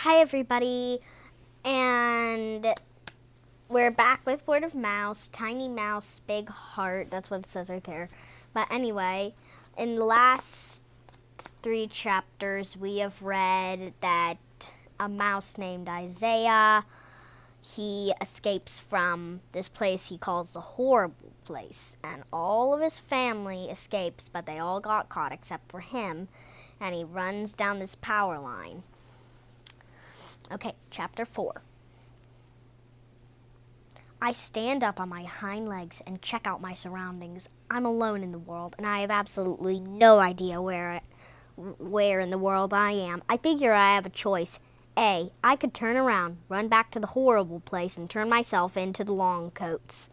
Hi everybody, and we're back with Word of Mouse, Tiny Mouse, Big Heart, that's what it says right there. But anyway, in the last 3 chapters, we have read that a mouse named Isaiah, he escapes from this place he calls the horrible place, and all of his family escapes, but they all got caught except for him, and he runs down this power line. Okay, chapter 4. I stand up on my hind legs and check out my surroundings. I'm alone in the world, and I have absolutely no idea where in the world I am. I figure I have a choice. A, I could turn around, run back to the horrible place, and turn myself into the long coats.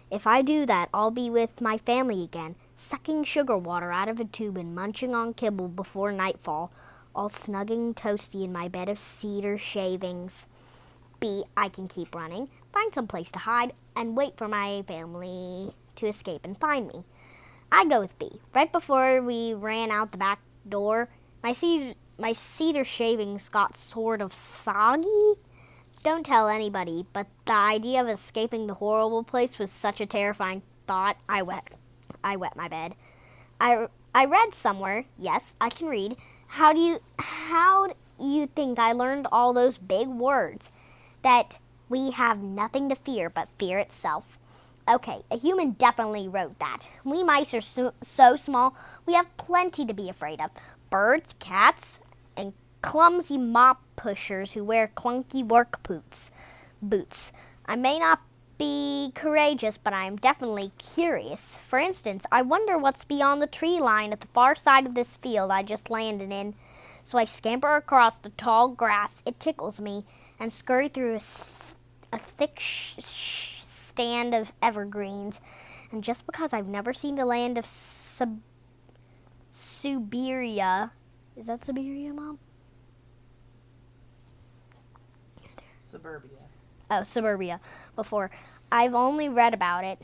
If I do that, I'll be with my family again, sucking sugar water out of a tube and munching on kibble before nightfall, all snug and toasty in my bed of cedar shavings. B, I can keep running, find some place to hide, and wait for my family to escape and find me. I go with B. Right before we ran out the back door, my cedar shavings got sort of soggy. Don't tell anybody, but the idea of escaping the horrible place was such a terrifying thought. I wet my bed. I read somewhere, yes, I can read. How do you think I learned all those big words? That we have nothing to fear but fear itself. Okay, a human definitely wrote that. We mice are so small, we have plenty to be afraid of. Birds, cats, and clumsy mop pushers who wear clunky work boots. I may not be courageous, but I am definitely curious. For instance, I wonder what's beyond the tree line at the far side of this field I just landed in. So I scamper across the tall grass, it tickles me, and scurry through a thick stand of evergreens. And just because I've never seen the land of Siberia, is that Siberia, Mom? Suburbia. Oh, Suburbia, before. I've only read about it.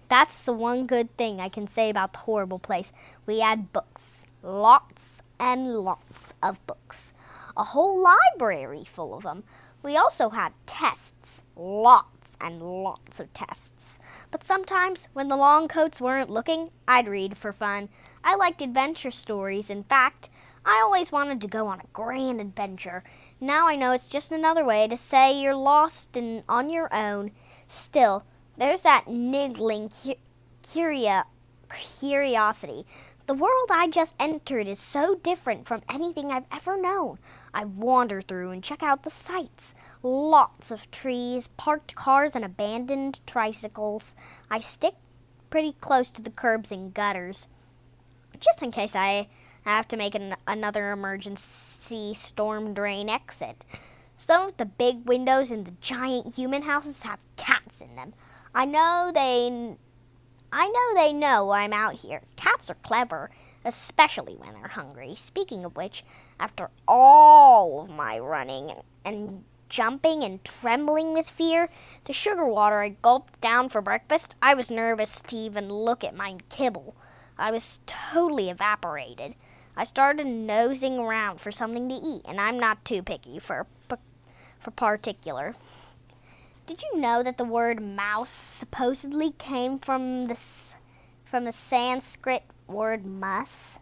That's the one good thing I can say about the horrible place. We had books. Lots and lots of books. A whole library full of them. We also had tests. Lots and lots of tests. But sometimes, when the long coats weren't looking, I'd read for fun. I liked adventure stories. In fact, I always wanted to go on a grand adventure. Now I know it's just another way to say you're lost and on your own. Still, there's that niggling curiosity. The world I just entered is so different from anything I've ever known. I wander through and check out the sights. Lots of trees, parked cars, and abandoned tricycles. I stick pretty close to the curbs and gutters, just in case I have to make another emergency storm drain exit. Some of the big windows in the giant human houses have cats in them. I know they know I'm out here. Cats are clever, especially when they're hungry. Speaking of which, after all of my running and jumping and trembling with fear, the sugar water I gulped down for breakfast, I was nervous to even look at my kibble. I was totally evaporated. I started nosing around for something to eat, and I'm not too picky for particular. Did you know that the word mouse supposedly came from the Sanskrit word mus,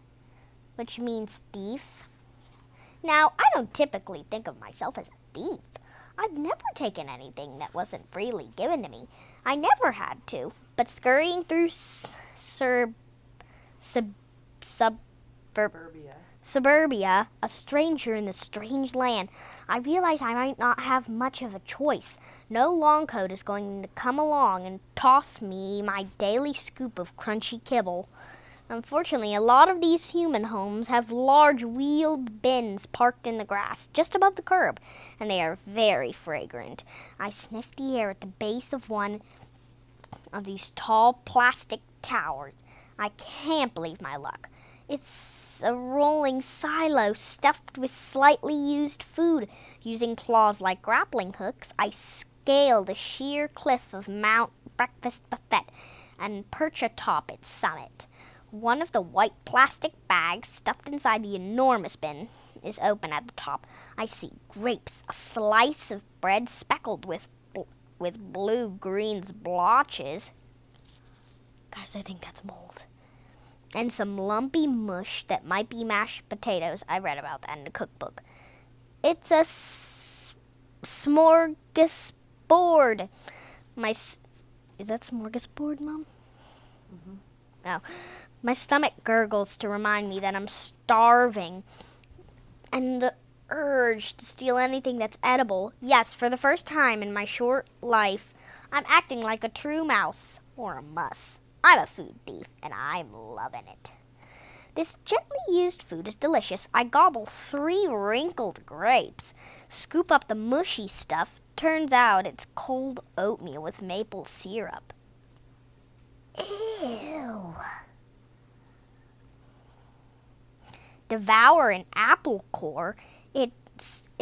which means thief? Now, I don't typically think of myself as a thief. I've never taken anything that wasn't freely given to me. I never had to. But scurrying through Suburbia, a stranger in this strange land, I realize I might not have much of a choice. No long coat is going to come along and toss me my daily scoop of crunchy kibble. Unfortunately, a lot of these human homes have large wheeled bins parked in the grass just above the curb, and they are very fragrant. I sniff the air at the base of one of these tall plastic towers. I can't believe my luck. It's a rolling silo stuffed with slightly used food. Using claws like grappling hooks, I scale the sheer cliff of Mount Breakfast Buffet and perch atop its summit. One of the white plastic bags stuffed inside the enormous bin is open at the top. I see grapes, a slice of bread speckled with blue-green blotches. Guys, I think that's mold. And some lumpy mush that might be mashed potatoes. I read about that in the cookbook. It's a smorgasbord. Is that smorgasbord, Mom? Mm-hmm. No. My stomach gurgles to remind me that I'm starving. And the urge to steal anything that's edible. Yes, for the first time in my short life, I'm acting like a true mouse or a muss. I'm a food thief, and I'm loving it. This gently used food is delicious. I gobble 3 wrinkled grapes, scoop up the mushy stuff. Turns out it's cold oatmeal with maple syrup. Ew. Devour an apple core.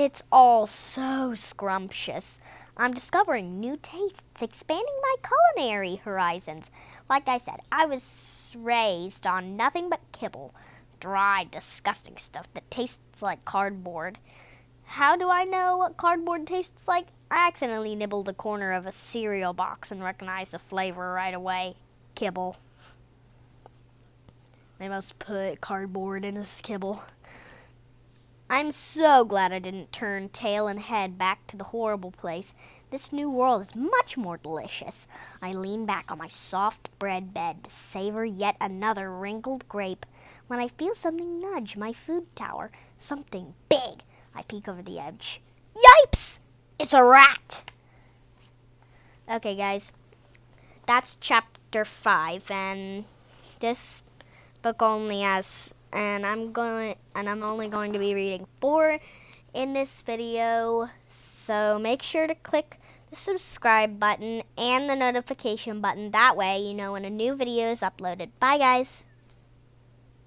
It's all so scrumptious. I'm discovering new tastes, expanding my culinary horizons. Like I said, I was raised on nothing but kibble, dry, disgusting stuff that tastes like cardboard. How do I know what cardboard tastes like? I accidentally nibbled a corner of a cereal box and recognized the flavor right away. Kibble. They must put cardboard in his kibble. I'm so glad I didn't turn tail and head back to the horrible place. This new world is much more delicious. I lean back on my soft bread bed to savor yet another wrinkled grape when I feel something nudge my food tower. Something big. I peek over the edge. Yipes! It's a rat! Okay, guys. That's chapter 5, and this book only has, and I'm only going to be reading 4 in this video. So make sure to click the subscribe button and the notification button. That way you know when a new video is uploaded. Bye, guys.